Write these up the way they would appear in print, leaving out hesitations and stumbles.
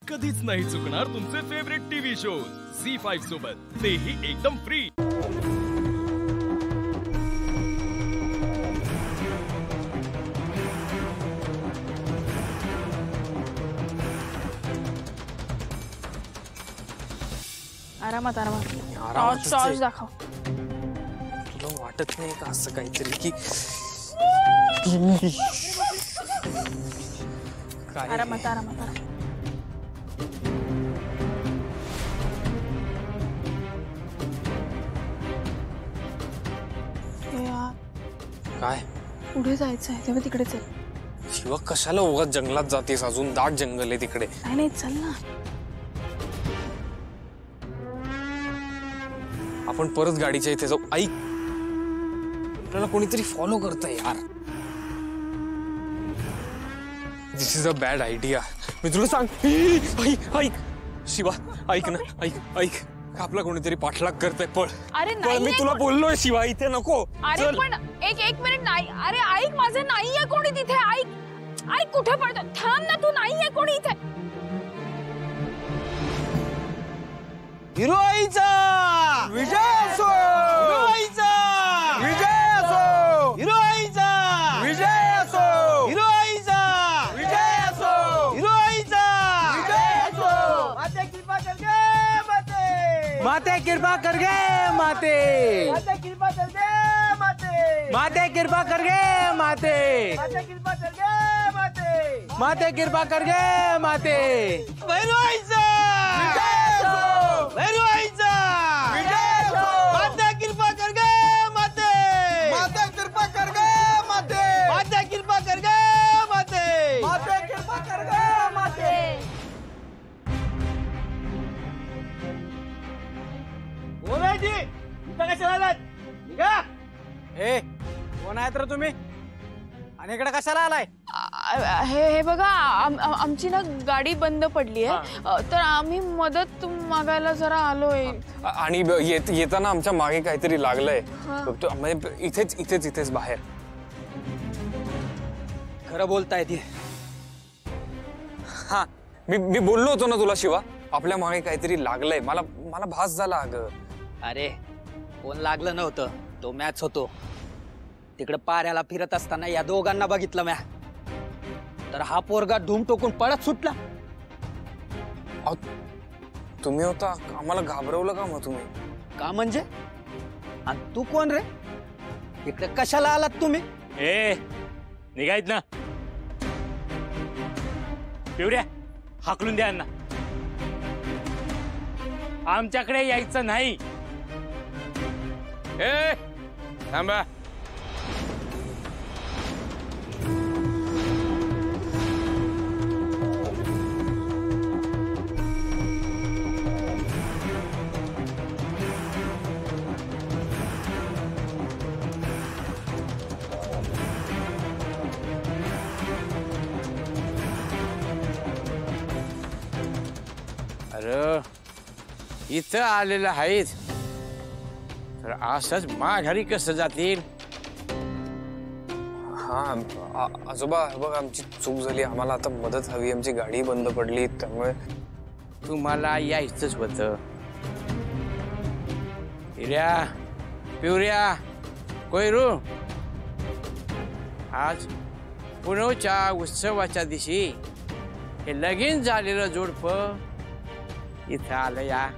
कधीच नाही चुकणार तुमचे फेवरेट टीव्ही शोज झी5 सोबत, तेही एकदम फ्री। आरामात आरामात टॉर्च दाखव। तुला वाटत नाही का असं काहीतरी की आरामात आरामात काय पुढे जायचंय तेव्हा तिकडे चल। शिवा कशाला उगाच जंगलात जातेस? अजून दाट जंगल आहे तिकडे। नाही चल ना। आपण परत गाडीच्या इथे जाऊ। ऐक, आपल्याला कोणीतरी फॉलो करतंय यार। दिस इज अ बॅड आयडिया। मी तुला सांग, ऐक शिवा, ऐक ना, ऐक आपला कोणीतरी पाठलाग करतंय। पळ। अरे नाही, मी तुला बोललोय शिवा, इथे नको। अरे पण एक मिनिट नाही। अरे ऐक, माझं नाहीये कोणी तिथे। ऐक कुठे पडतो? थांब ना, तू नाहीये कोणी इथे। हिरोईचा विजय असो, हिरोईचा विजय असो, हिरोईचा विजय असो, हिरोईचा विजय असो, हिरोईचा विजय असो। माते कृपा कर गे माते, माते कृपा कर गे माते, माते कृपा कर गे माते, माते कृपा कर गे माते, माते कृपा कर गे माते, माते कृपा कर गे माते। हिरोईचा विजय असो, हिरोईचा विजय असो। माते कृपा कर गे माते, माते कृपा कर गे माते, माते कृपा कर गे माते, माते कृपा कर गे माते। ओलाजी इथं कशाला आलात? निघा। हे कोण आहेत रे तुम्ही? आणि इकडे कशाला आलाय? हे बघा, आमची ना गाडी बंद पडली आहे, तर आम्ही मदत मागायला जरा आलोय। आणि येताना आमच्या मागे काहीतरी लागलंय। इथेच बाहेर। खरं बोलताय ती? हा, मी बोललो होतो ना तुला शिवा, आपल्या मागे काहीतरी लागलंय। मला भास झाला अगं। अरे कोण लागलं नव्हतं, तो मॅच होतो। तिकडे पाऱ्याला फिरत असताना या दोघांना बघितलं म्या, तर हा पोरगा धूम टोकून पळत सुटला। तुम्ही होता, आम्हाला घाबरवलं का मग तुम्ही? का म्हणजे? आणि तू कोण रे? इकडे कशाला आलात तुम्ही? निघायत ना पिवड्या, हाकलून द्या ना। आमच्याकडे यायचं नाही। थांबा। अरे इथं आलेलं आहेत तर असंच माघारी कसं जातील? हा आजोबा, बघ आमची चूक झाली, आम्हाला आता मदत हवी। आमची गाडी बंद पडली, त्यामुळे तुम्हाला यायचंच होतं। हिऱ्या, पिवऱ्या, कोयरू, आज पुणवच्या उत्सवाच्या दिवशी हे लगीन झालेलं जोडपं इथं आलं या।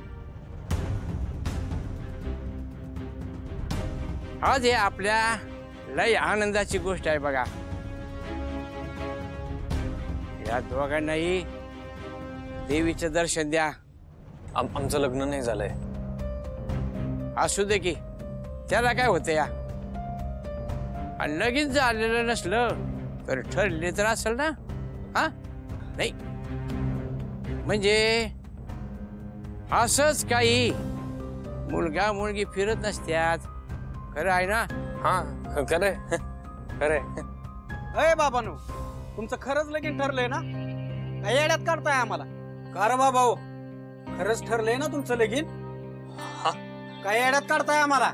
आज हे आपल्या लय आनंदाची गोष्ट आहे बघा। या दोघांनाही देवीचं दर्शन द्या। आमचं लग्न नाही झालंय। असू दे की, त्याला काय होतं या। आणि लगीन झालेलं नसलं तर ठरले तर असेल ना? हा नाही म्हणजे असंच काही मुलगा मुलगी फिरत नसत्यात, खरं आहे ना? हा खरंय, खरंय। अरे बाबांनो, तुमचं खरंच लगीन ठरलंय ना? काय येड्यात काढताय आम्हाला? का रे भाऊ, खरंच ठरलंय ना तुमचं लगीन? काय येड्यात काढताय आम्हाला?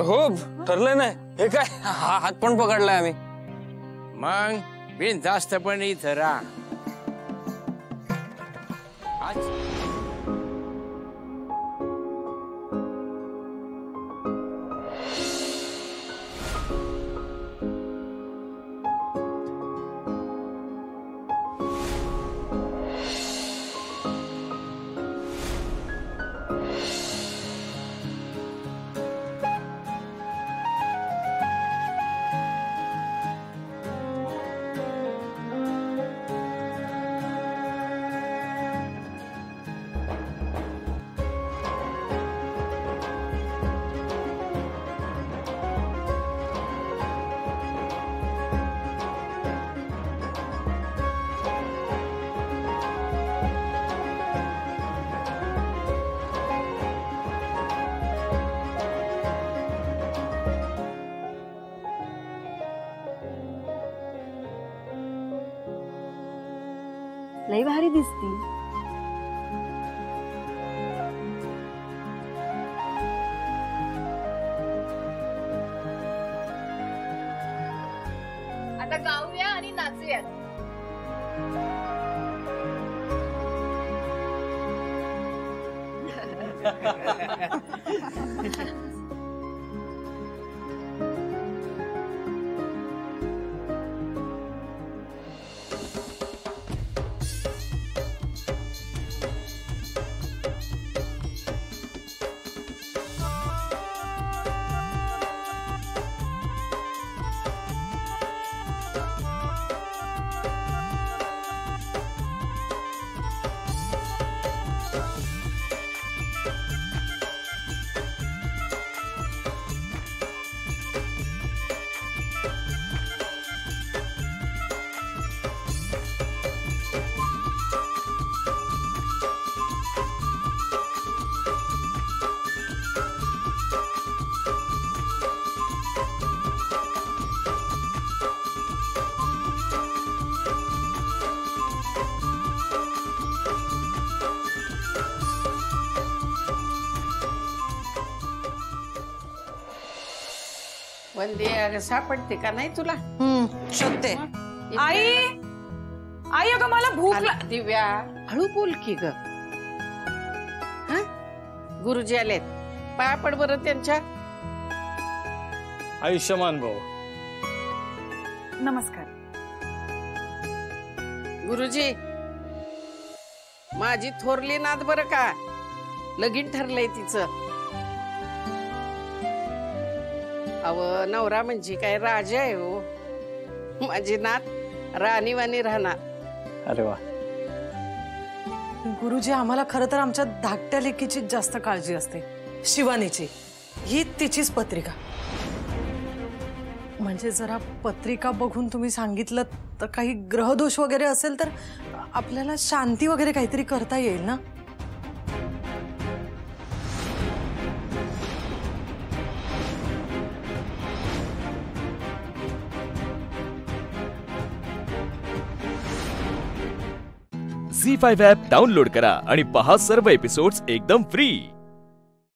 हो ठरलंय ना। हे काय हात पण पकडलाय आम्ही। मग बिनधास्तपणे इथं राहा। आज लई भारी दिसती. आता गाऊया आणि नाचूयात. वंदे अगं सापडते का नाही तुला? शोधते. आई आई अगं मला भूक अरे दिव्या हळू बोल की ग. गुरुजी आलेत, पाया पड बरं त्यांच्या. आयुष्यमान भाऊ. नमस्कार. गुरुजी माझी थोरली नात बरं का, लगीन ठरलंय तिचं. अव नवरा म्हणजे काय राजा आहे हो. माझी नात राणीवाणी राहणार. अरे वा. गुरुजी आम्हाला खरं तर आमच्या धाकट्या लेकीची जास्त काळजी असते, शिवानीची. ही तिचीच पत्रिका. म्हणजे जरा पत्रिका बघून तुम्ही सांगितलं तर काही ग्रहदोष वगैरे असेल तर आपल्याला शांती वगैरे काहीतरी करता येईल ना. झी5 ॲप डाउनलोड करा आणि पहा सर्व एपिसोड्स एकदम फ्री.